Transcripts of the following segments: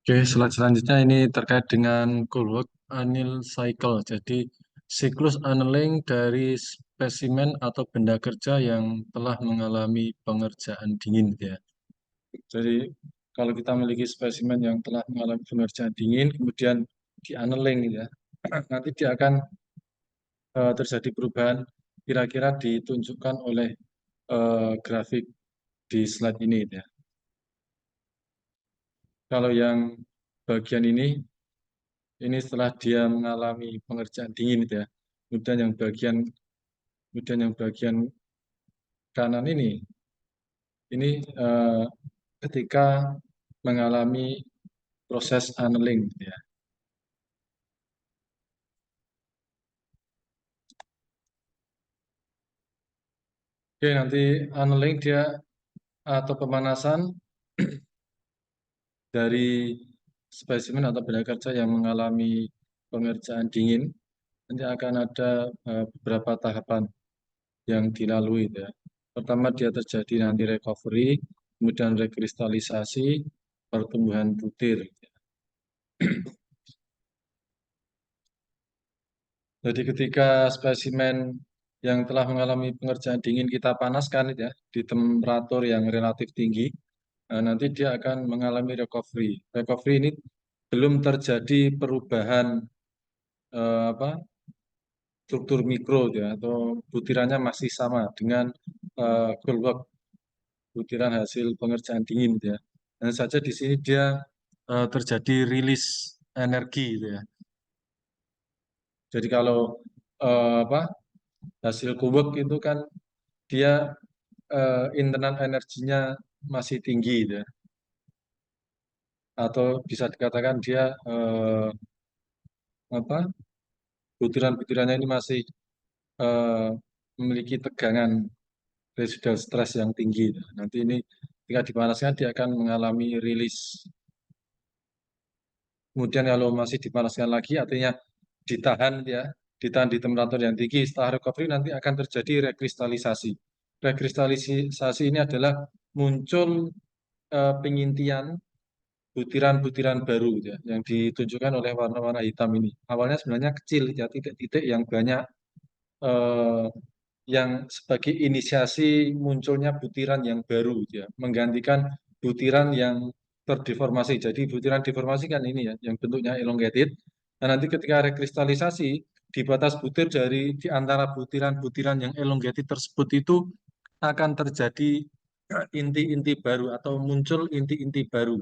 Oke, slide selanjutnya ini terkait dengan Goldberg anneal cycle. Jadi siklus annealing dari spesimen atau benda kerja yang telah mengalami pengerjaan dingin, gitu ya. Jadi kalau kita memiliki spesimen yang telah mengalami pengerjaan dingin, kemudian di annealing, gitu ya, nanti dia akan terjadi perubahan. Kira-kira ditunjukkan oleh grafik di slide ini, gitu ya. Kalau yang bagian ini setelah dia mengalami pengerjaan dingin itu ya. Kemudian yang bagian kanan ini ketika mengalami proses annealing gitu ya. Oke, nanti annealing dia atau pemanasan dari spesimen atau benda kerja yang mengalami pengerjaan dingin, nanti akan ada beberapa tahapan yang dilalui gitu ya. Pertama dia terjadi nanti recovery, kemudian rekristalisasi, pertumbuhan butir. Jadi ketika spesimen yang telah mengalami pengerjaan dingin kita panaskan ya di temperatur yang relatif tinggi, nanti dia akan mengalami recovery. Recovery ini belum terjadi perubahan apa struktur mikro ya atau butirannya masih sama dengan Goldberg butiran hasil pengerjaan dingin gitu ya. Dan saja di sini dia terjadi rilis energi gitu ya. Jadi kalau apa hasil kubek itu kan dia internal energinya masih tinggi gitu ya. Atau bisa dikatakan dia apa butiran-butirannya ini masih eh, memiliki tegangan residual stres yang tinggi. Nanti ini ketika dipanaskan dia akan mengalami rilis. Kemudian kalau masih dipanaskan lagi artinya ditahan ya, ditahan di temperatur yang tinggi. Setelah recovery nanti akan terjadi rekristalisasi. Rekristalisasi ini adalah muncul pengintian butiran-butiran baru ya, yang ditunjukkan oleh warna-warna hitam ini. Awalnya sebenarnya kecil ya, titik-titik yang banyak eh, yang sebagai inisiasi munculnya butiran yang baru ya, menggantikan butiran yang terdeformasi. Jadi butiran deformasi kan ini ya, yang bentuknya elongated. Nah, nanti ketika rekristalisasi di batas butir di antara butiran-butiran yang elongated tersebut itu akan terjadi inti-inti baru atau muncul inti-inti baru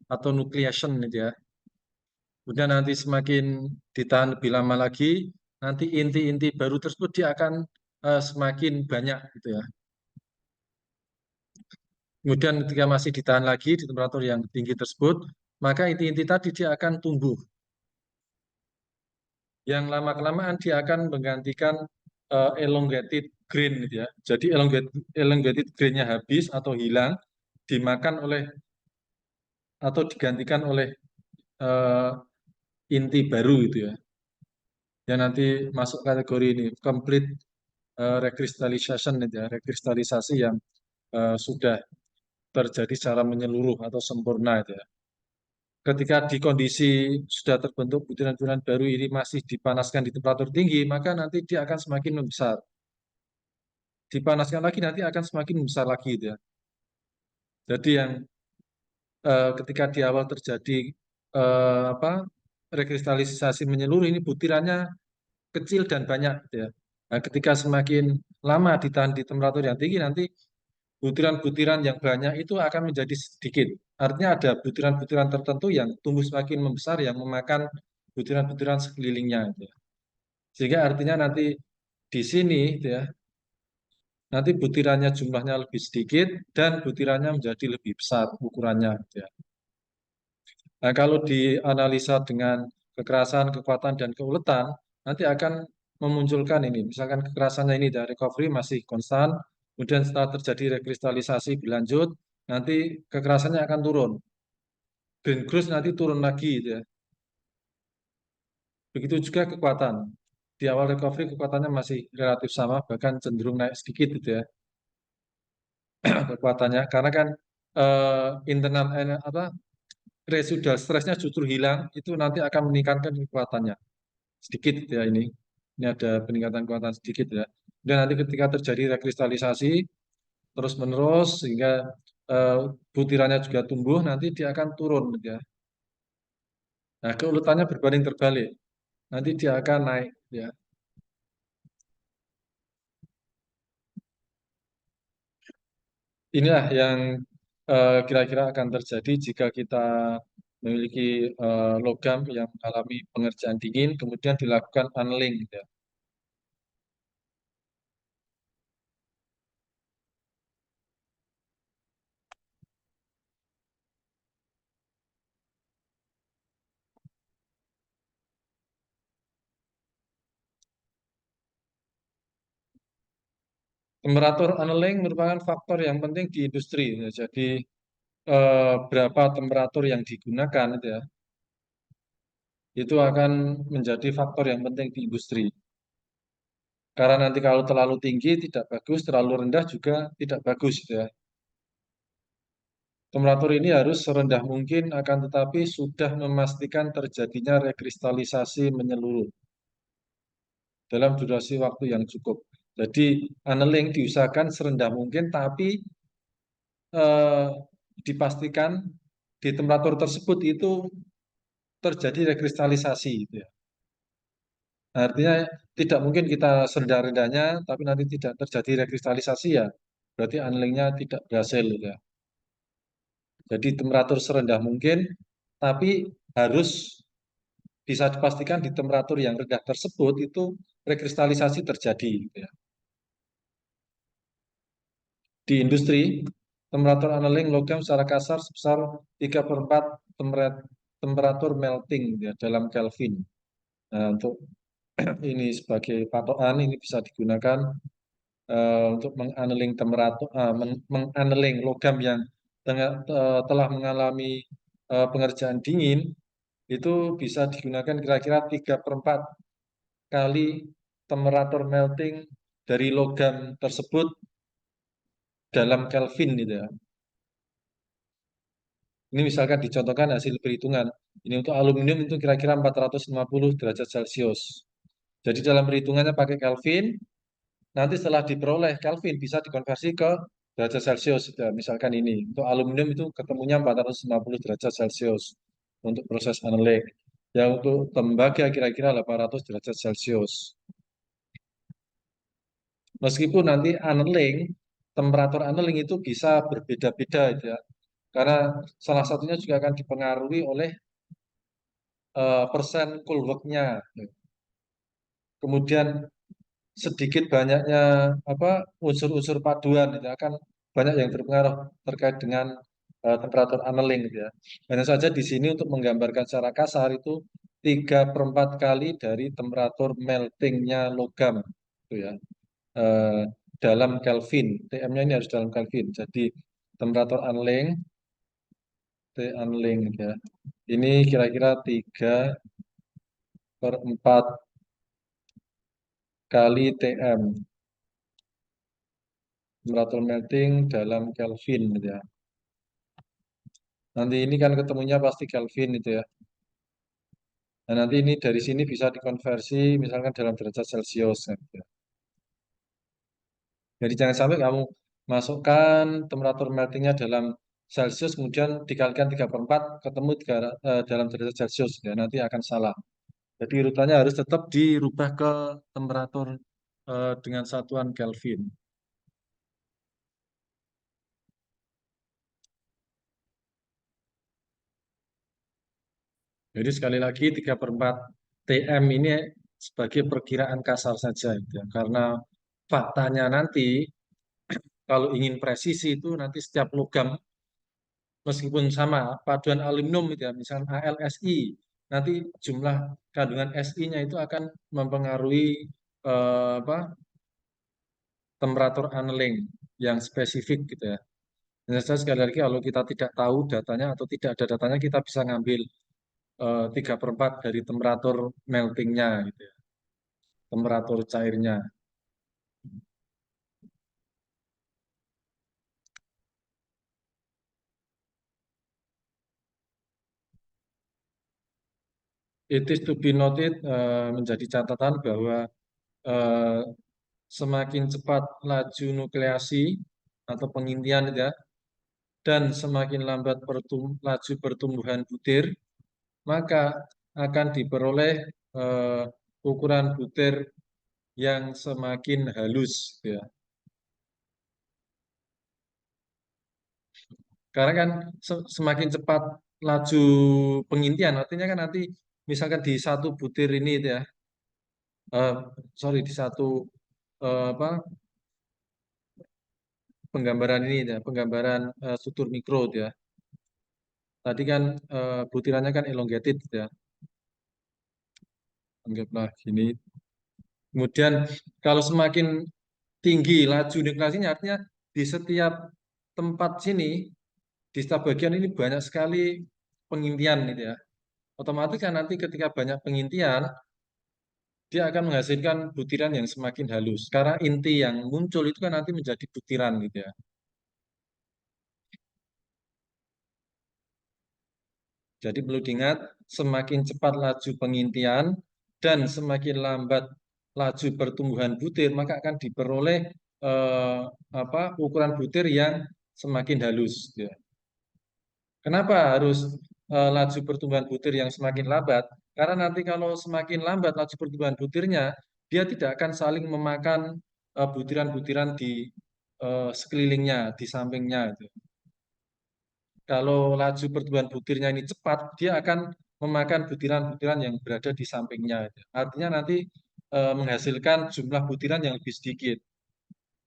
atau nucleation gitu ya. Kemudian nanti semakin ditahan lebih lama lagi, nanti inti-inti baru tersebut dia akan semakin banyak gitu ya. Kemudian ketika masih ditahan lagi di temperatur yang tinggi tersebut, maka inti-inti tadi dia akan tumbuh. Yang lama-kelamaan dia akan menggantikan elongated grain gitu ya. Jadi elongated grainnya habis atau hilang, dimakan oleh atau digantikan oleh eh, inti baru itu ya. Yang nanti masuk kategori ini complete rekristalisasi itu ya, rekristalisasi yang sudah terjadi secara menyeluruh atau sempurna itu ya. Ketika di kondisi sudah terbentuk butiran-butiran baru ini masih dipanaskan di temperatur tinggi, maka nanti dia akan semakin membesar. Dipanaskan lagi nanti akan semakin membesar lagi gitu ya. Jadi yang ketika di awal terjadi apa rekristalisasi menyeluruh ini butirannya kecil dan banyak gitu ya. Nah, ketika semakin lama ditahan di temperatur yang tinggi nanti butiran-butiran yang banyak itu akan menjadi sedikit. Artinya ada butiran-butiran tertentu yang tumbuh semakin membesar yang memakan butiran-butiran sekelilingnya. Gitu ya. Sehingga artinya nanti di sini gitu ya, nanti butirannya jumlahnya lebih sedikit dan butirannya menjadi lebih besar ukurannya. Gitu ya. Nah kalau dianalisa dengan kekerasan, kekuatan, dan keuletan, nanti akan memunculkan ini. Misalkan kekerasannya ini dari recovery masih konstan, kemudian setelah terjadi rekristalisasi berlanjut, nanti kekerasannya akan turun. Green cruise nanti turun lagi, gitu ya. Begitu juga kekuatan. Di awal recovery kekuatannya masih relatif sama, bahkan cenderung naik sedikit, gitu ya, kekuatannya. Karena kan internal apa residual stresnya justru hilang, itu nanti akan meningkatkan kekuatannya sedikit ya ini. Ini ada peningkatan kekuatan sedikit ya. Dan nanti ketika terjadi rekristalisasi terus menerus sehingga eh, butirannya juga tumbuh, nanti dia akan turun ya. Nah, keuletannya berbanding terbalik. Nanti dia akan naik ya. Inilah yang kira-kira akan terjadi jika kita memiliki logam yang mengalami pengerjaan dingin, kemudian dilakukan tunneling. Gitu ya. Temperatur tunneling merupakan faktor yang penting di industri. Ya. Jadi berapa temperatur yang digunakan itu ya, itu akan menjadi faktor yang penting di industri. Karena nanti kalau terlalu tinggi tidak bagus, terlalu rendah juga tidak bagus gitu ya. Temperatur ini harus serendah mungkin, akan tetapi sudah memastikan terjadinya rekristalisasi menyeluruh dalam durasi waktu yang cukup. Jadi annealing diusahakan serendah mungkin, tapi eh, dipastikan di temperatur tersebut itu terjadi rekristalisasi. Gitu ya. Artinya tidak mungkin kita serendah-rendahnya, tapi nanti tidak terjadi rekristalisasi ya. Berarti annealingnya tidak berhasil. Gitu ya. Jadi temperatur serendah mungkin, tapi harus bisa dipastikan di temperatur yang rendah tersebut itu rekristalisasi terjadi. Gitu ya. Di industri, temperatur annealing logam secara kasar sebesar 3/4 temperatur melting ya, dalam Kelvin. Nah, untuk ini sebagai patokan ini bisa digunakan untuk mengannealing temperatur, mengannealing logam yang telah mengalami pengerjaan dingin itu bisa digunakan kira-kira 3/4 kali temperatur melting dari logam tersebut dalam Kelvin gitu ya. Ini misalkan dicontohkan hasil perhitungan. Ini untuk aluminium itu kira-kira 450 derajat Celcius. Jadi dalam perhitungannya pakai Kelvin, nanti setelah diperoleh Kelvin bisa dikonversi ke derajat Celcius. Ya, misalkan ini, untuk aluminium itu ketemunya 450 derajat Celcius untuk proses annealing. Ya untuk tembaga kira-kira 800 derajat Celcius. Meskipun nanti annealing, temperatur annealing itu bisa berbeda-beda ya. Karena salah satunya juga akan dipengaruhi oleh persen Coolwork-nya. Kemudian sedikit banyaknya apa unsur-unsur paduan itu akan banyak yang berpengaruh terkait dengan temperatur annealing gitu ya. Hanya saja di sini untuk menggambarkan secara kasar itu 3/4 kali dari temperatur meltingnya logam itu ya. Eh, dalam Kelvin, TM-nya ini harus dalam Kelvin. Jadi temperatur annealing, T annealing ya. Ini kira-kira 3/4 kali TM, temperatur melting dalam Kelvin gitu ya. Nanti ini kan ketemunya pasti Kelvin itu ya. Nah, nanti ini dari sini bisa dikonversi misalkan dalam derajat Celcius. Gitu ya. Jadi jangan sampai kamu masukkan temperatur meltingnya dalam Celcius kemudian dikalikan 3/4 ketemu dalam derajat Celcius ya nanti akan salah. Jadi urutannya harus tetap dirubah ke temperatur dengan satuan Kelvin. Jadi sekali lagi 3/4 TM ini sebagai perkiraan kasar saja gitu ya. Karena faktanya nanti kalau ingin presisi itu nanti setiap logam meskipun sama paduan aluminium itu ya, misalnya AlSi, nanti jumlah kandungan Si-nya itu akan mempengaruhi apa temperatur annealing yang spesifik gitu ya. Dan saya sekali lagi kalau kita tidak tahu datanya atau tidak ada datanya kita bisa ngambil 3/4 dari temperatur meltingnya gitu ya, temperatur cairnya. It is to be noted, menjadi catatan bahwa eh, semakin cepat laju nukleasi atau pengintian ya, dan semakin lambat laju pertumbuhan butir, maka akan diperoleh eh, ukuran butir yang semakin halus ya. Karena kan semakin cepat laju pengintian, artinya kan nanti misalkan di satu butir ini itu ya, eh, sorry di satu apa penggambaran ini ya, penggambaran struktur mikro itu ya. Tadi kan butirannya kan elongated ya, anggaplah gini. Kemudian kalau semakin tinggi laju nukleasinya, artinya di setiap tempat sini, di setiap bagian ini banyak sekali pengintian gitu ya. Otomatis kan nanti ketika banyak pengintian, dia akan menghasilkan butiran yang semakin halus. Karena inti yang muncul itu kan nanti menjadi butiran gitu ya. Jadi perlu diingat, semakin cepat laju pengintian dan semakin lambat laju pertumbuhan butir, maka akan diperoleh ukuran butir yang semakin halus. Gitu ya. Kenapa harus laju pertumbuhan butir yang semakin lambat? Karena nanti kalau semakin lambat laju pertumbuhan butirnya, dia tidak akan saling memakan butiran-butiran di sekelilingnya, di sampingnya. Gitu. Kalau laju pertumbuhan butirnya ini cepat, dia akan memakan butiran-butiran yang berada di sampingnya. Gitu. Artinya nanti menghasilkan jumlah butiran yang lebih sedikit.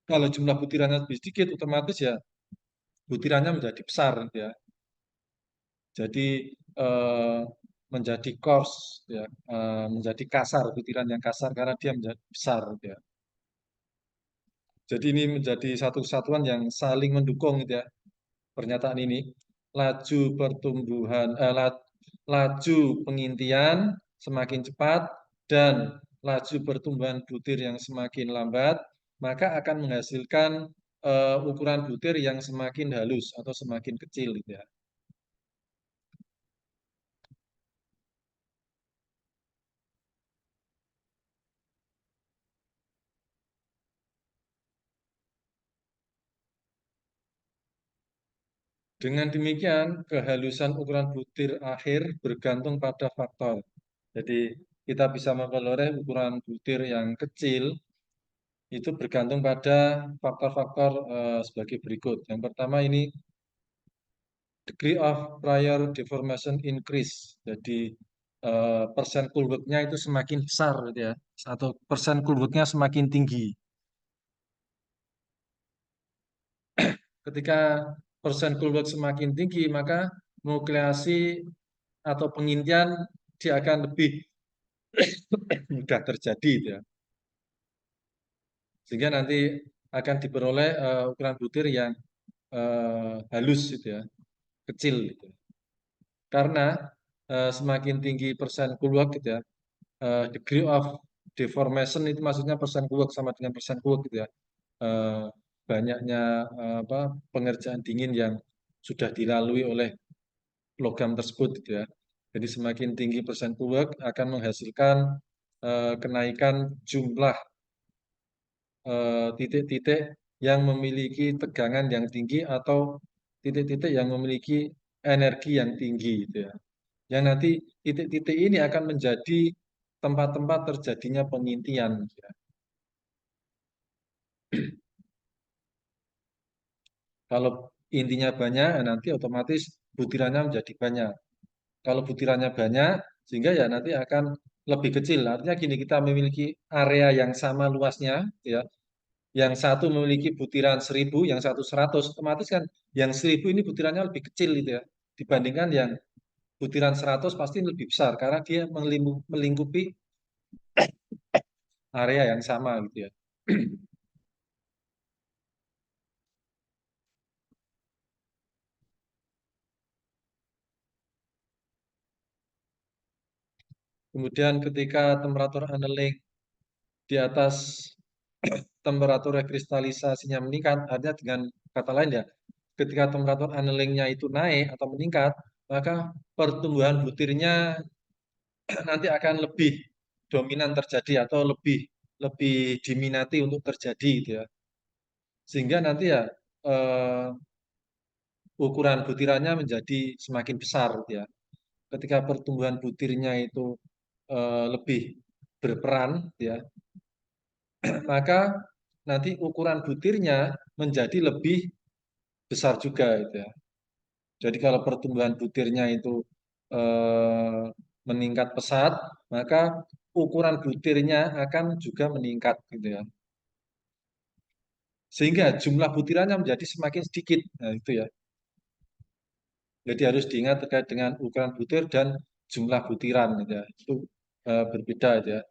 Kalau jumlah butirannya lebih sedikit, otomatis ya butirannya menjadi besar. Gitu ya. Jadi eh, menjadi coarse ya, menjadi kasar, butiran yang kasar karena dia menjadi besar ya. Jadi ini menjadi satu kesatuan yang saling mendukung gitu ya. Pernyataan ini laju pertumbuhan laju pengintian semakin cepat dan laju pertumbuhan butir yang semakin lambat, maka akan menghasilkan ukuran butir yang semakin halus atau semakin kecil gitu ya. Dengan demikian, kehalusan ukuran butir akhir bergantung pada faktor. Jadi, kita bisa memperoleh ukuran butir yang kecil itu bergantung pada faktor-faktor sebagai berikut. Yang pertama ini degree of prior deformation increase. Jadi, persen kulvertnya itu semakin besar gitu ya, atau persen kulvertnya semakin tinggi. Ketika persen kulvert semakin tinggi, maka nukleasi atau pengintian dia akan lebih mudah terjadi gitu ya. Sehingga nanti akan diperoleh ukuran butir yang halus gitu ya, kecil gitu. Karena semakin tinggi persen kulvert gitu ya, degree of deformation itu maksudnya persen kulvert sama dengan persen kulvert gitu ya. Eh, banyaknya pengerjaan dingin yang sudah dilalui oleh logam tersebut gitu ya. Jadi semakin tinggi persen work akan menghasilkan kenaikan jumlah titik-titik yang memiliki tegangan yang tinggi atau titik-titik yang memiliki energi yang tinggi gitu ya. Yang nanti titik-titik ini akan menjadi tempat-tempat terjadinya pengintian gitu ya. Kalau intinya banyak, nanti otomatis butirannya menjadi banyak. Kalau butirannya banyak, sehingga ya nanti akan lebih kecil. Artinya gini, kita memiliki area yang sama luasnya, ya. Yang satu memiliki butiran 1.000, yang satu 100, otomatis kan yang 1.000 ini butirannya lebih kecil gitu ya. Dibandingkan yang butiran 100 pasti lebih besar, karena dia melingkupi area yang sama gitu ya. Kemudian ketika temperatur annealing di atas temperatur rekristalisasinya meningkat, artinya dengan kata lain ya, ketika temperatur annealingnya itu naik atau meningkat, maka pertumbuhan butirnya nanti akan lebih dominan terjadi atau lebih lebih diminati untuk terjadi gitu ya. Sehingga nanti ya eh, ukuran butirannya menjadi semakin besar gitu ya. Ketika pertumbuhan butirnya itu lebih berperan gitu ya, maka nanti ukuran butirnya menjadi lebih besar juga gitu ya. Jadi kalau pertumbuhan butirnya itu eh, meningkat pesat, maka ukuran butirnya akan juga meningkat gitu ya. Sehingga jumlah butirannya menjadi semakin sedikit. Nah, itu ya. Jadi harus diingat terkait dengan ukuran butir dan jumlah butiran gitu ya. Itu berbeda gitu ya.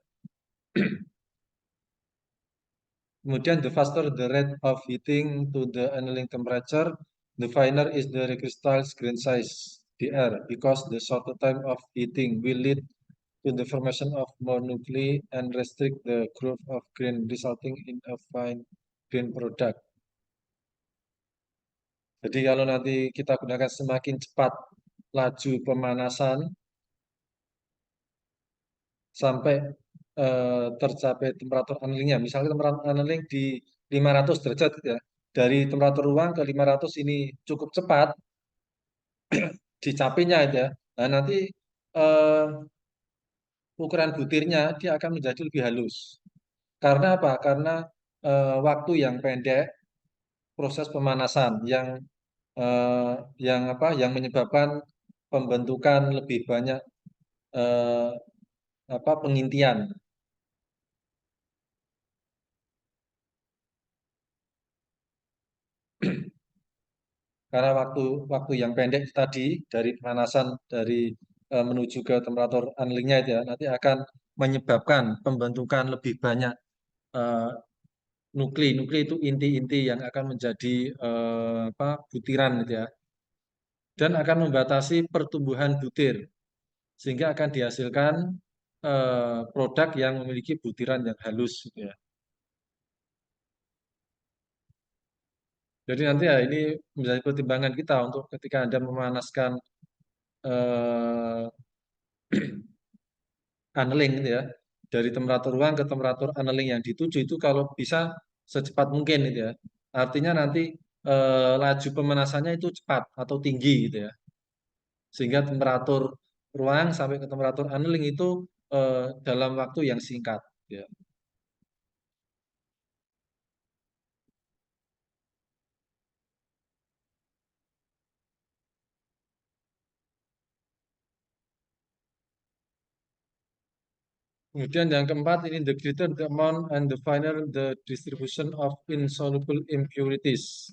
Kemudian the faster the rate of heating to the annealing temperature, the finer is the crystal's grain size Dr, because the shorter time of heating will lead to the formation of more nuclei and restrict the growth of grain resulting in a fine grain product. Jadi kalau nanti kita gunakan semakin cepat laju pemanasan sampai tercapai temperatur annealingnya. Misalnya temperatur annealing di 500 derajat gitu ya. Dari temperatur ruang ke 500 ini cukup cepat dicapainya itu ya. Nah, nanti eh, ukuran butirnya dia akan menjadi lebih halus. Karena apa? Karena waktu yang pendek proses pemanasan eh, yang apa? Yang menyebabkan pembentukan lebih banyak eh, apa? Pengintian. Karena waktu waktu yang pendek tadi dari pemanasan dari menuju ke temperatur annealingnya itu ya, nanti akan menyebabkan pembentukan lebih banyak eh, nuklei. Nuklei itu inti-inti yang akan menjadi apa, butiran gitu ya, dan akan membatasi pertumbuhan butir sehingga akan dihasilkan produk yang memiliki butiran yang halus gitu ya. Jadi nanti ya ini menjadi pertimbangan kita untuk ketika Anda memanaskan eh, annealing gitu ya. Dari temperatur ruang ke temperatur annealing yang dituju itu kalau bisa secepat mungkin gitu ya. Artinya nanti laju pemanasannya itu cepat atau tinggi gitu ya. Sehingga temperatur ruang sampai ke temperatur annealing itu dalam waktu yang singkat ya. Kemudian yang keempat ini the greater the amount and the finer the distribution of insoluble impurities.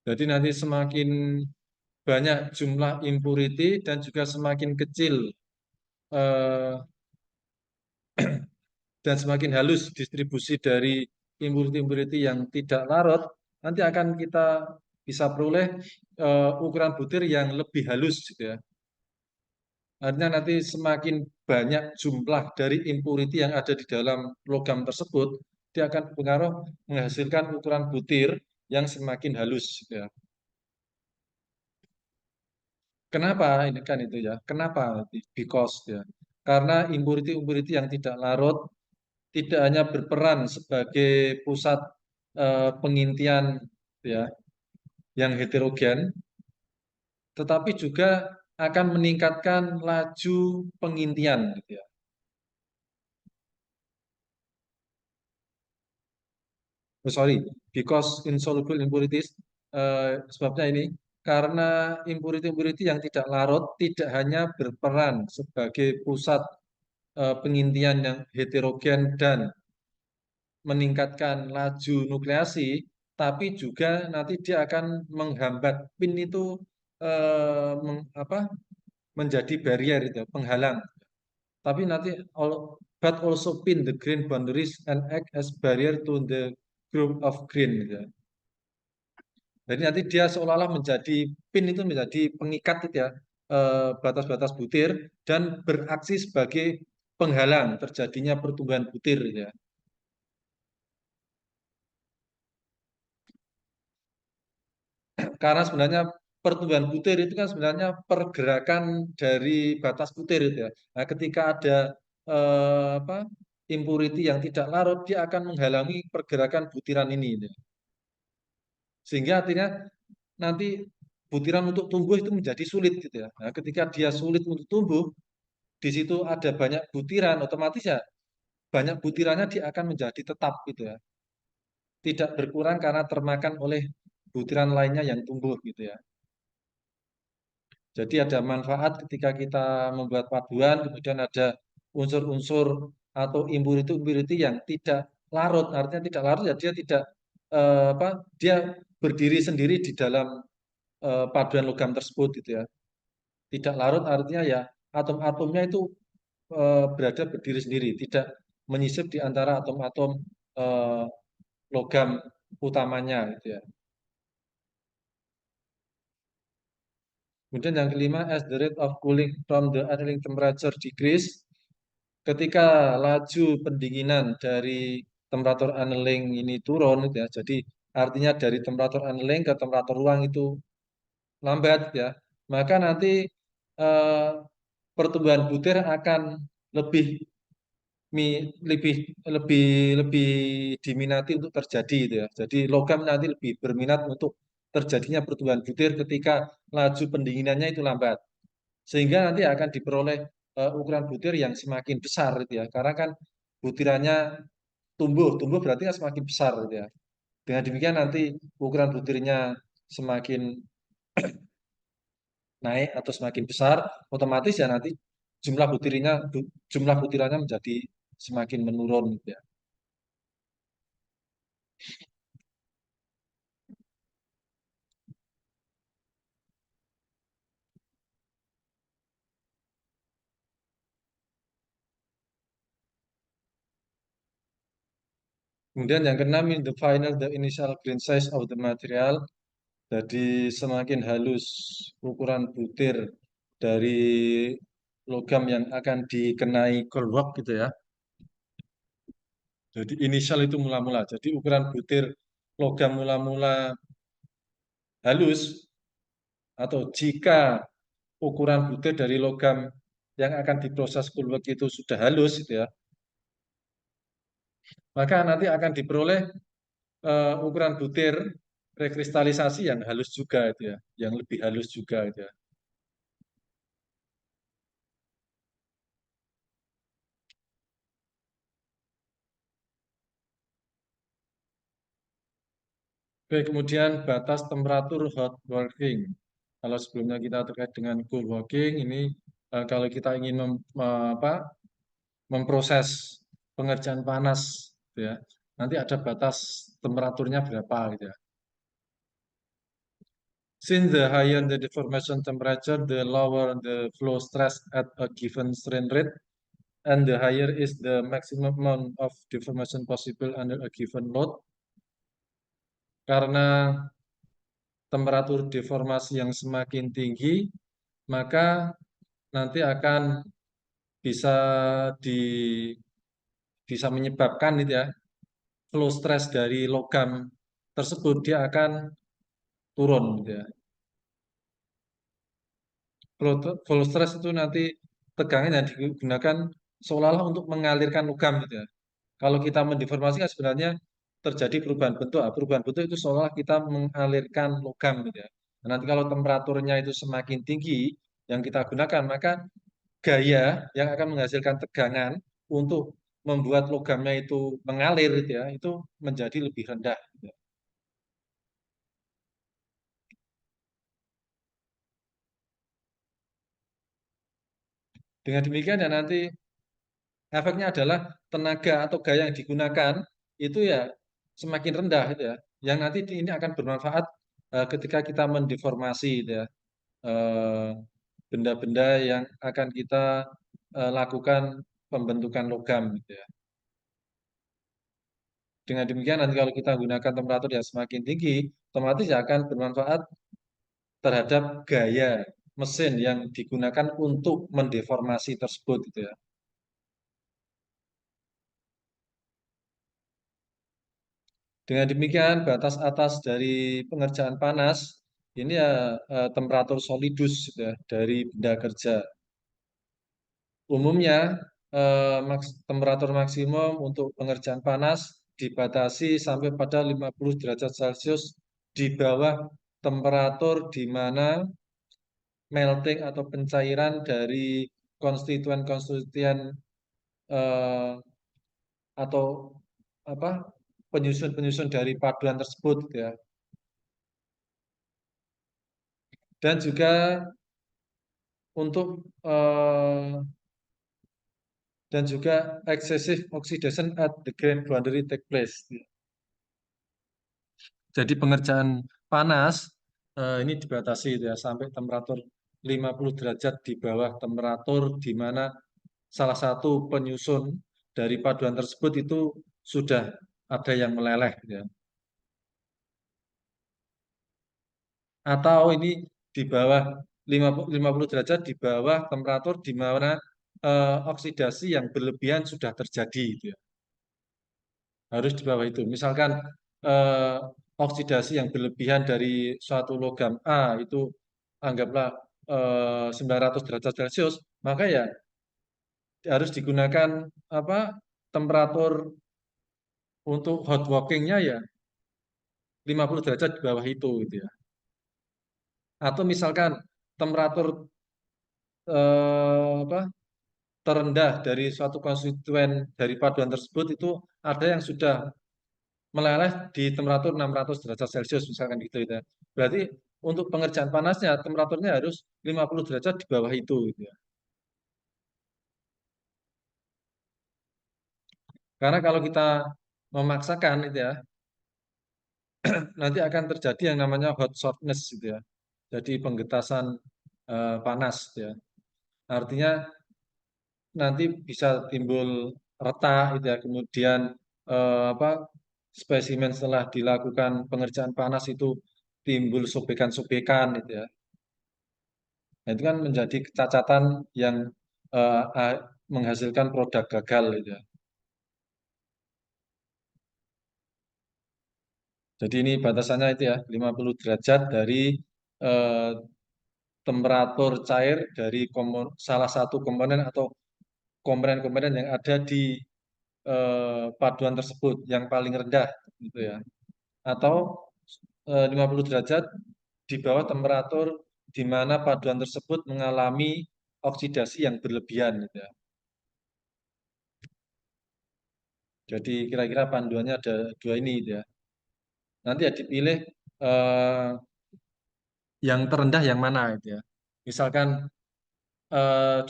Jadi nanti semakin banyak jumlah impurity dan juga semakin kecil eh, dan semakin halus distribusi dari impurity-impurity yang tidak larut, nanti akan kita bisa peroleh ukuran butir yang lebih halus gitu ya. Artinya nanti semakin banyak jumlah dari impurity yang ada di dalam logam tersebut, dia akan berpengaruh menghasilkan ukuran butir yang semakin halus gitu ya. Kenapa ini kan itu ya? Kenapa? Because ya. Karena impurity-impurity yang tidak larut tidak hanya berperan sebagai pusat pengintian ya yang heterogen, tetapi juga akan meningkatkan laju pengintian gitu ya. Oh, sorry, because insoluble impurities sebabnya ini karena impurity-impurity yang tidak larut tidak hanya berperan sebagai pusat pengintian yang heterogen dan meningkatkan laju nukleasi, tapi juga nanti dia akan menghambat pin itu apa, menjadi barrier itu, penghalang. Tapi nanti but also pin the grain boundaries and act as barrier to the growth of grain gitu ya. Jadi nanti dia seolah-olah menjadi pin itu menjadi pengikat itu ya, batas-batas butir dan beraksi sebagai penghalang terjadinya pertumbuhan butir gitu ya. Karena sebenarnya pertumbuhan butir itu kan sebenarnya pergerakan dari batas butir itu ya. Nah, ketika ada apa, impurity yang tidak larut, dia akan menghalangi pergerakan butiran ini, gitu ya. Sehingga artinya nanti butiran untuk tumbuh itu menjadi sulit gitu ya. Nah, ketika dia sulit untuk tumbuh, di situ ada banyak butiran, otomatis ya banyak butirannya dia akan menjadi tetap gitu ya. Tidak berkurang karena termakan oleh butiran lainnya yang tumbuh gitu ya. Jadi ada manfaat ketika kita membuat paduan, kemudian ada unsur-unsur atau impurity-impurity yang tidak larut. Artinya tidak larut ya dia tidak apa, dia berdiri sendiri di dalam paduan logam tersebut gitu ya. Tidak larut artinya ya atom-atomnya itu berada berdiri sendiri, tidak menyisip di antara atom-atom eh, logam utamanya gitu ya. Kemudian yang kelima, as the rate of cooling from the annealing temperature decrease, ketika laju pendinginan dari temperatur annealing ini turun, gitu ya. Jadi artinya dari temperatur annealing ke temperatur ruang itu lambat, gitu ya. Maka nanti eh, pertumbuhan butir akan lebih lebih lebih lebih diminati untuk terjadi gitu ya. Jadi logam nanti lebih berminat untuk terjadinya pertumbuhan butir ketika laju pendinginannya itu lambat. Sehingga nanti akan diperoleh ukuran butir yang semakin besar gitu ya. Karena kan butirannya tumbuh berarti kan semakin besar gitu ya. Dengan demikian nanti ukuran butirnya semakin naik atau semakin besar, otomatis ya nanti jumlah butirannya menjadi semakin menurun gitu ya. Kemudian yang keenam, in the final the initial grain size of the material. Jadi semakin halus ukuran butir dari logam yang akan dikenai keluak gitu ya. Jadi inisial itu mula-mula. Jadi ukuran butir logam mula-mula halus, atau jika ukuran butir dari logam yang akan diproses keluak itu sudah halus gitu ya, maka nanti akan diperoleh ukuran butir rekristalisasi yang halus juga itu ya, yang lebih halus juga itu ya. Oke, kemudian batas temperatur hot working. Kalau sebelumnya kita terkait dengan cold working, ini kalau kita ingin memproses pengerjaan panas, gitu ya, nanti ada batas temperaturnya berapa gitu ya. Since the higher the deformation temperature, the lower the flow stress at a given strain rate, and the higher is the maximum amount of deformation possible under a given load. Karena temperatur deformasi yang semakin tinggi, maka nanti akan bisa di bisa menyebabkan itu ya, flow stress dari logam tersebut dia akan turun gitu ya. Flow stress itu nanti tegangan yang digunakan seolah-olah untuk mengalirkan logam gitu ya. Kalau kita mendeformasi kan sebenarnya terjadi perubahan bentuk. Perubahan bentuk itu seolah kita mengalirkan logam gitu ya. Nah, nanti kalau temperaturnya itu semakin tinggi yang kita gunakan, maka gaya yang akan menghasilkan tegangan untuk membuat logamnya itu mengalir gitu ya, itu menjadi lebih rendah, gitu ya. Dengan demikian ya nanti efeknya adalah tenaga atau gaya yang digunakan itu ya semakin rendah itu ya. Yang nanti ini akan bermanfaat ketika kita mendeformasi gitu ya. eh, Benda-benda yang akan kita lakukan pembentukan logam gitu ya. Dengan demikian nanti kalau kita gunakan temperatur yang semakin tinggi, otomatis ya akan bermanfaat terhadap gaya mesin yang digunakan untuk mendeformasi tersebut gitu ya. Dengan demikian batas atas dari pengerjaan panas Ini ya temperatur solidus gitu ya, dari benda kerja. Umumnya temperatur maksimum untuk pengerjaan panas dibatasi sampai pada 50 derajat Celcius di bawah temperatur di mana melting atau pencairan dari konstituen-konstituen eh, atau apa penyusun-penyusun dari paduan tersebut gitu ya. Dan juga untuk dan juga excessive oxidation at the grain boundary take place. Jadi pengerjaan panas ini dibatasi gitu ya sampai temperatur 50 derajat di bawah temperatur di mana salah satu penyusun dari paduan tersebut itu sudah ada yang meleleh gitu ya. Atau ini di bawah 50 derajat di bawah temperatur di mana oksidasi yang berlebihan sudah terjadi gitu ya. Harus di bawah itu. Misalkan eh, oksidasi yang berlebihan dari suatu logam A itu anggaplah 900 derajat Celcius, maka ya harus digunakan apa temperatur untuk hot workingnya ya 50 derajat di bawah itu gitu ya. Atau misalkan temperatur apa terendah dari suatu konstituen dari paduan tersebut itu ada yang sudah meleleh di temperatur 600 derajat Celcius misalkan gitu ya. Berarti untuk pengerjaan panasnya temperaturnya harus 50 derajat di bawah itu gitu ya. Karena kalau kita memaksakan itu ya, nanti akan terjadi yang namanya hot shortness gitu ya. Jadi penggetasan panas gitu ya. Artinya nanti bisa timbul retak gitu ya. Kemudian apa spesimen setelah dilakukan pengerjaan panas itu timbul sobekan-sobekan gitu ya. Nah, itu kan menjadi kecacatan yang menghasilkan produk gagal gitu ya. Jadi ini batasannya itu ya 50 derajat dari eh, temperatur cair dari salah satu komponen atau komponen-komponen yang ada di paduan tersebut yang paling rendah gitu ya. Atau 50 derajat di bawah temperatur di mana paduan tersebut mengalami oksidasi yang berlebihan gitu ya. Jadi kira-kira panduannya ada dua ini gitu ya. Nanti ya dipilih eh, yang terendah yang mana gitu ya. Misalkan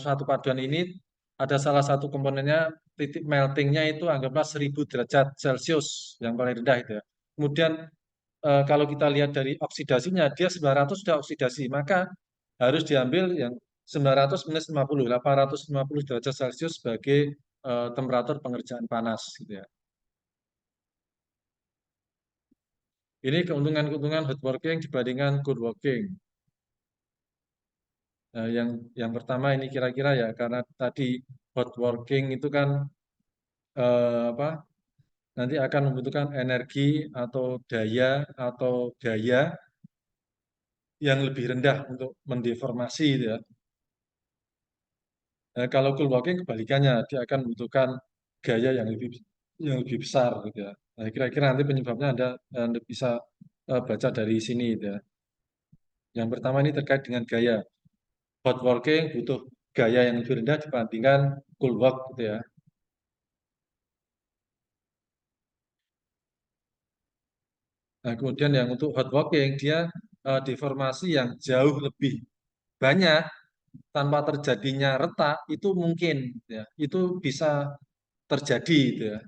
suatu paduan ini ada salah satu komponennya titik meltingnya itu anggaplah 1000 derajat Celcius yang paling rendah itu ya. Kemudian kalau kita lihat dari oksidasinya dia 900 sudah oksidasi, maka harus diambil yang 900 minus 50, 850 derajat Celcius sebagai temperatur pengerjaan panas gitu ya. Ini keuntungan-keuntungan hot working dibandingkan cold working. Nah, yang pertama ini kira-kira ya karena tadi hot working itu kan apa nanti akan membutuhkan energi atau daya atau gaya yang lebih rendah untuk mendeformasi gitu ya. Kalau cool walking kebalikannya dia akan membutuhkan gaya yang lebih besar gitu ya. Nah, kira-kira nanti penyebabnya Anda bisa baca dari sini gitu ya. Yang pertama ini terkait dengan gaya. Hot working butuh gaya yang lebih rendah dibandingkan cool walk gitu ya. Nah, kemudian yang untuk hot walking dia deformasi yang jauh lebih banyak tanpa terjadinya retak itu mungkin gitu ya. Itu bisa terjadi gitu ya.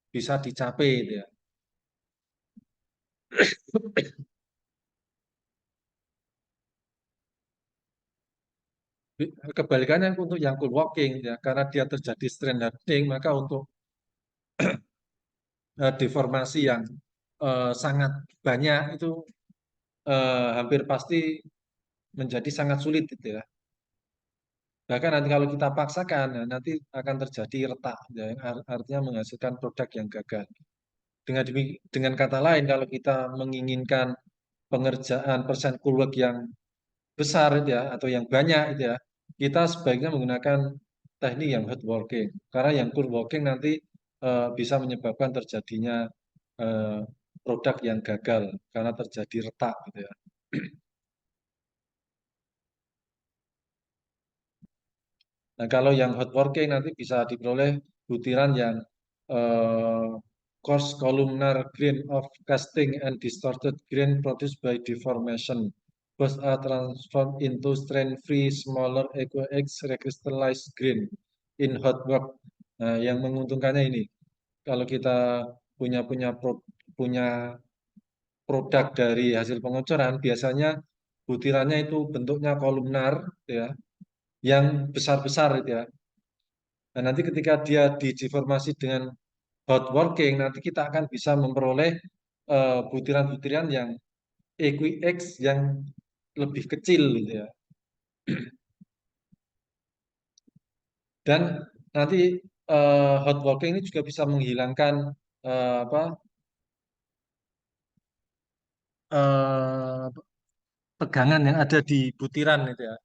Bisa dicapai gitu ya. Kebalikannya untuk yang cool walking ya karena dia terjadi strand hardening maka untuk deformasi yang sangat banyak itu hampir pasti menjadi sangat sulit gitu ya. Bahkan nanti kalau kita paksakan ya, nanti akan terjadi retak ya, yang artinya menghasilkan produk yang gagal. Dengan kata lain kalau kita menginginkan pengerjaan persen cool work yang besar itu ya atau yang banyak itu ya, kita sebaiknya menggunakan teknik yang hot working. Karena yang cool working nanti bisa menyebabkan terjadinya eh, produk yang gagal karena terjadi retak gitu ya. Nah, kalau yang hot working nanti bisa diperoleh butiran yang eh, coarse columnar grain of casting and distorted grain produced by deformation. Both are transformed into strain-free, smaller, equa-X recrystallized grain in hot work. Nah, yang menguntungkannya ini, kalau kita punya punya punya produk dari hasil pengocoran, biasanya butirannya itu bentuknya kolumnar, ya, yang besar-besar, itu ya. Nah, nanti ketika dia dideformasi dengan hot working, nanti kita akan bisa memperoleh butiran-butiran yang EQX yang lebih kecil gitu ya. Dan nanti hot working ini juga bisa menghilangkan apa eh, tegangan yang ada di butiran itu ya,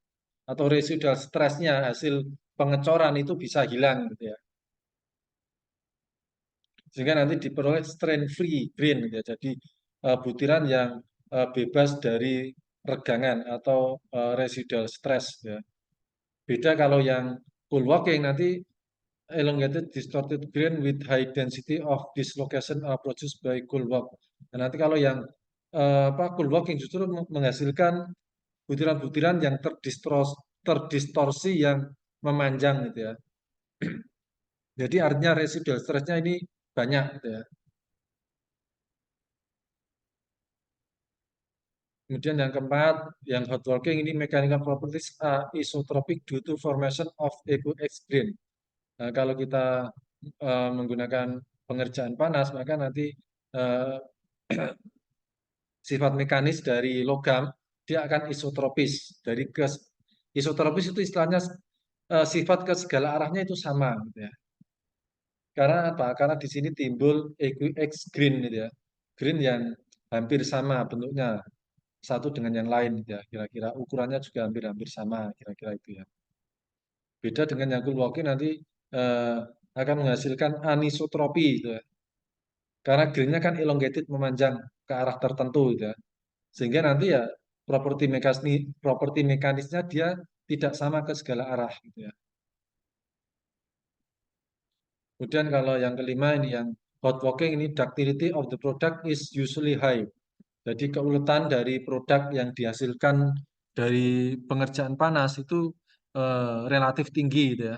atau residual stresnya hasil pengecoran itu bisa hilang gitu ya. Sehingga nanti diperoleh strain free grain gitu ya. Jadi butiran yang bebas dari regangan atau residual stress ya. Beda kalau yang cool working nanti elongated distorted grain with high density of dislocation are produced by cool work. Nah, nanti kalau yang cool working justru menghasilkan butiran-butiran yang terdistorsi yang memanjang gitu ya. Jadi artinya residual stressnya ini banyak gitu ya. Kemudian yang keempat, yang hot working ini mechanical properties are isotropic due to formation of equ-X grain. Nah, kalau kita menggunakan pengerjaan panas, maka nanti eh, sifat mekanis dari logam dia akan isotropis. Isotropis itu istilahnya sifat ke segala arahnya itu sama, gitu ya. Karena apa? Karena di sini timbul equ-X grain, gitu ya. Grain yang hampir sama bentuknya satu dengan yang lain gitu ya, kira-kira ukurannya juga hampir-hampir sama kira-kira itu ya. Beda dengan yang cool walking nanti eh, akan menghasilkan anisotropi gitu ya. Karena grainnya kan elongated memanjang ke arah tertentu gitu ya. Sehingga nanti ya properti mekanisnya dia tidak sama ke segala arah gitu ya. Kemudian kalau yang kelima ini yang hot walking ini ductility of the product is usually high. Jadi keuletan dari produk yang dihasilkan dari pengerjaan panas itu relatif tinggi gitu ya.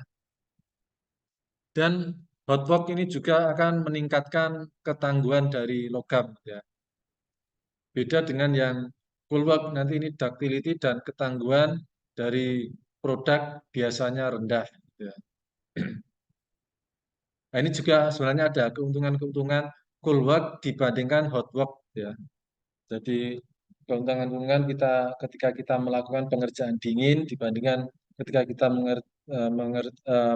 Dan hot work ini juga akan meningkatkan ketangguhan dari logam gitu ya. Beda dengan yang cool work nanti ini ductility dan ketangguhan dari produk biasanya rendah gitu ya. Nah, ini juga sebenarnya ada keuntungan-keuntungan cool work dibandingkan hot work gitu ya. Jadi keuntungan-keuntungan kita ketika kita melakukan pengerjaan dingin dibandingkan ketika kita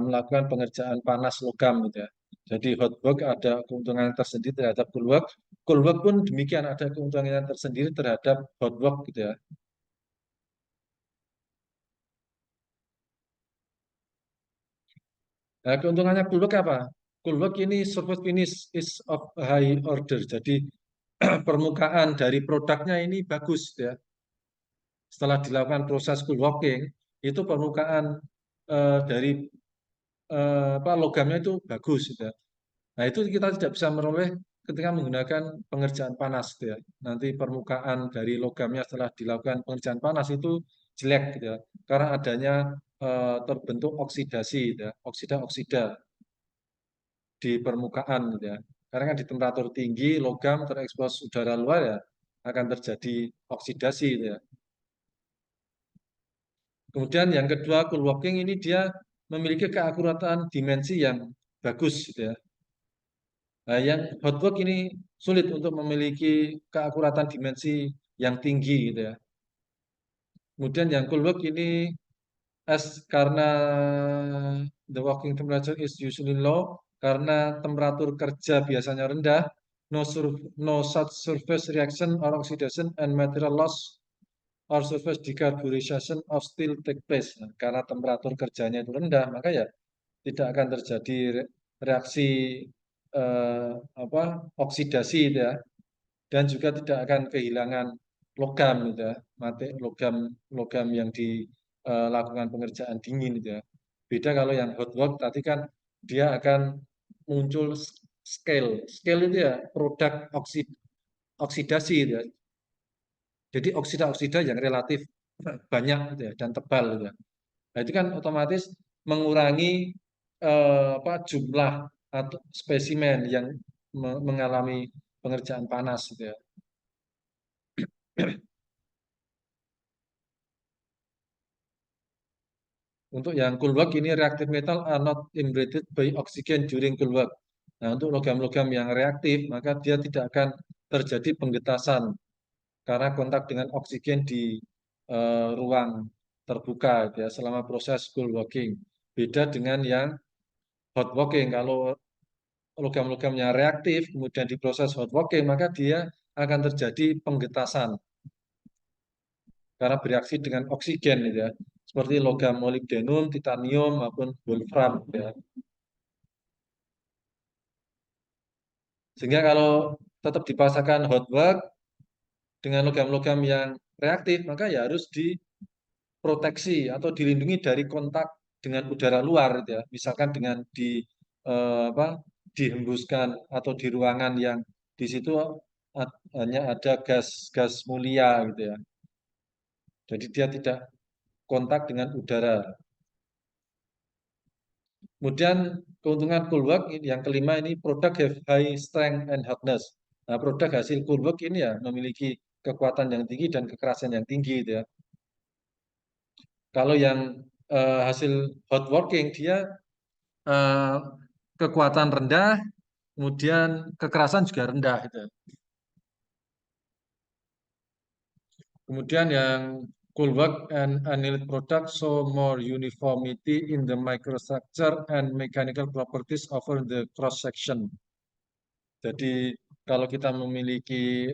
melakukan pengerjaan panas logam gitu ya. Jadi hot work ada keuntungan tersendiri terhadap cool work. Cool work pun demikian ada keuntungan tersendiri terhadap hot work gitu ya. Nah, keuntungannya cool work apa? Cool work ini surface finish is of high order. Jadi permukaan dari produknya ini bagus ya. Setelah dilakukan proses cool working, itu permukaan dari logamnya itu bagus gitu ya. Nah, itu kita tidak bisa meroleh ketika menggunakan pengerjaan panas gitu ya. Nanti permukaan dari logamnya setelah dilakukan pengerjaan panas itu jelek gitu ya. Karena adanya terbentuk oksidasi gitu ya, oksida-oksida di permukaan gitu ya. Karena kan di temperatur tinggi logam terekspos udara luar ya akan terjadi oksidasi gitu ya. Kemudian yang kedua, cool working ini dia memiliki keakuratan dimensi yang bagus gitu ya. Nah, yang hot work ini sulit untuk memiliki keakuratan dimensi yang tinggi gitu ya. Kemudian yang cool work ini karena the working temperature is usually low, karena temperatur kerja biasanya rendah, no such surface reaction or oxidation and material loss or surface decarburization of steel take place. Nah, karena temperatur kerjanya itu rendah, maka ya tidak akan terjadi reaksi oksidasi gitu ya, dan juga tidak akan kehilangan logam gitu ya, logam logam yang dilakukan pengerjaan dingin gitu ya. Beda kalau yang hot work tadi kan dia akan muncul scale. Scale itu ya produk oksidasi gitu ya. Jadi oksida-oksida yang relatif banyak gitu ya, dan tebal gitu ya. Nah, itu kan otomatis mengurangi jumlah atau spesimen yang mengalami pengerjaan panas gitu ya. Untuk yang cool work ini reactive metal are not inhibited by oxygen during cool work. Nah, untuk logam-logam yang reaktif maka dia tidak akan terjadi penggetasan karena kontak dengan oksigen di ruang terbuka gitu ya, selama proses cool working. Beda dengan yang hot working. Kalau logam-logamnya reaktif kemudian diproses hot working maka dia akan terjadi penggetasan karena bereaksi dengan oksigen gitu ya. Seperti logam molybdenum, titanium maupun wolfram gitu ya. Sehingga kalau tetap dipaksakan hot work dengan logam-logam yang reaktif maka ya harus diproteksi atau dilindungi dari kontak dengan udara luar gitu ya. Misalkan dengan dihembuskan atau di ruangan yang di situ hanya ada gas-gas mulia gitu ya. Jadi dia tidak kontak dengan udara. Kemudian keuntungan cool work yang kelima ini produk have high strength and hardness. Nah, produk hasil cool work ini ya memiliki kekuatan yang tinggi dan kekerasan yang tinggi gitu ya. Kalau yang hasil hot working dia eh, kekuatan rendah, kemudian kekerasan juga rendah gitu. Kemudian yang cool work and annealed product show more uniformity in the microstructure and mechanical properties over the cross section. Jadi kalau kita memiliki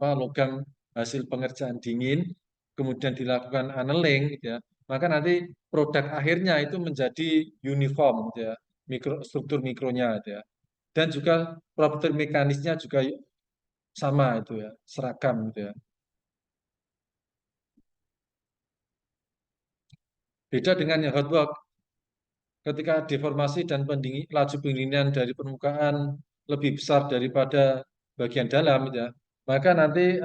logam hasil pengerjaan dingin, kemudian dilakukan annealing, gitu ya, maka nanti produk akhirnya itu menjadi uniform, gitu ya, struktur mikronya, gitu ya, dan juga properti mekanisnya juga sama itu ya, seragam, gitu ya. Beda dengan yang hot work, ketika deformasi dan laju pendinginan dari permukaan lebih besar daripada bagian dalam, gitu ya, maka nanti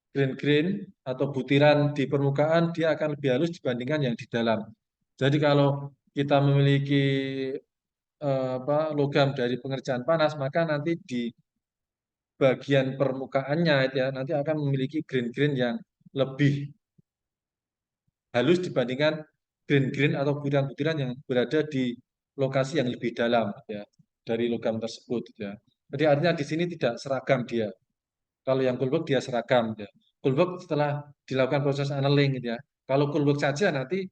grain-grain atau butiran di permukaan dia akan lebih halus dibandingkan yang di dalam. Jadi kalau kita memiliki logam dari pengerjaan panas, maka nanti di bagian permukaannya itu ya nanti akan memiliki grain-grain yang lebih halus dibandingkan grain-grain atau butiran-butiran yang berada di lokasi yang lebih dalam ya dari logam tersebut ya. Jadi artinya di sini tidak seragam dia. Kalau yang coolwork dia seragam ya. Coolwork setelah dilakukan proses annealing gitu ya. Kalau coolwork saja nanti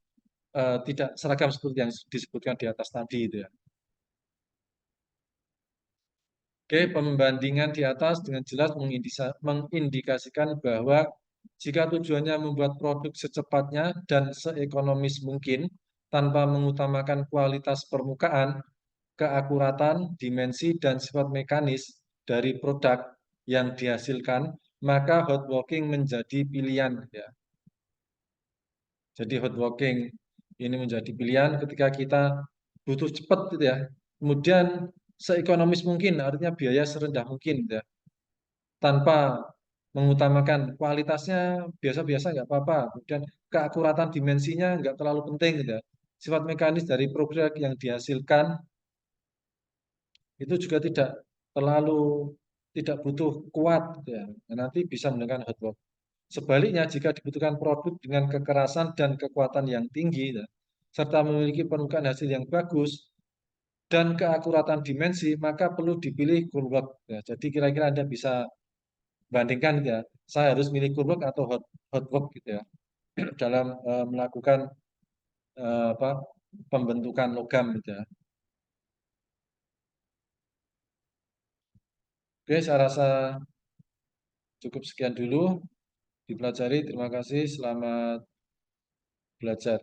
tidak seragam seperti yang disebutkan di atas tadi itu ya. Oke, pembandingan di atas dengan jelas mengindikasikan bahwa jika tujuannya membuat produk secepatnya dan seekonomis mungkin tanpa mengutamakan kualitas permukaan, keakuratan, dimensi, dan sifat mekanis dari produk yang dihasilkan, maka hot working menjadi pilihan ya. Jadi hot working ini menjadi pilihan ketika kita butuh cepat gitu ya. Kemudian seekonomis mungkin, artinya biaya serendah mungkin gitu ya. Tanpa mengutamakan kualitasnya biasa-biasa nggak apa-apa. Kemudian keakuratan dimensinya nggak terlalu penting gitu ya. Sifat mekanis dari produk yang dihasilkan itu juga terlalu tidak butuh kuat gitu ya. Nah, nanti bisa menggunakan hot work. Sebaliknya, jika dibutuhkan produk dengan kekerasan dan kekuatan yang tinggi, ya, serta memiliki permukaan hasil yang bagus dan keakuratan dimensi, maka perlu dipilih coolwork. Ya, jadi kira-kira Anda bisa bandingkan gitu ya, saya harus milih coolwork atau hot work gitu ya, dalam melakukan apa, pembentukan logam gitu ya. Oke, saya rasa cukup sekian dulu dipelajari. Terima kasih, selamat belajar.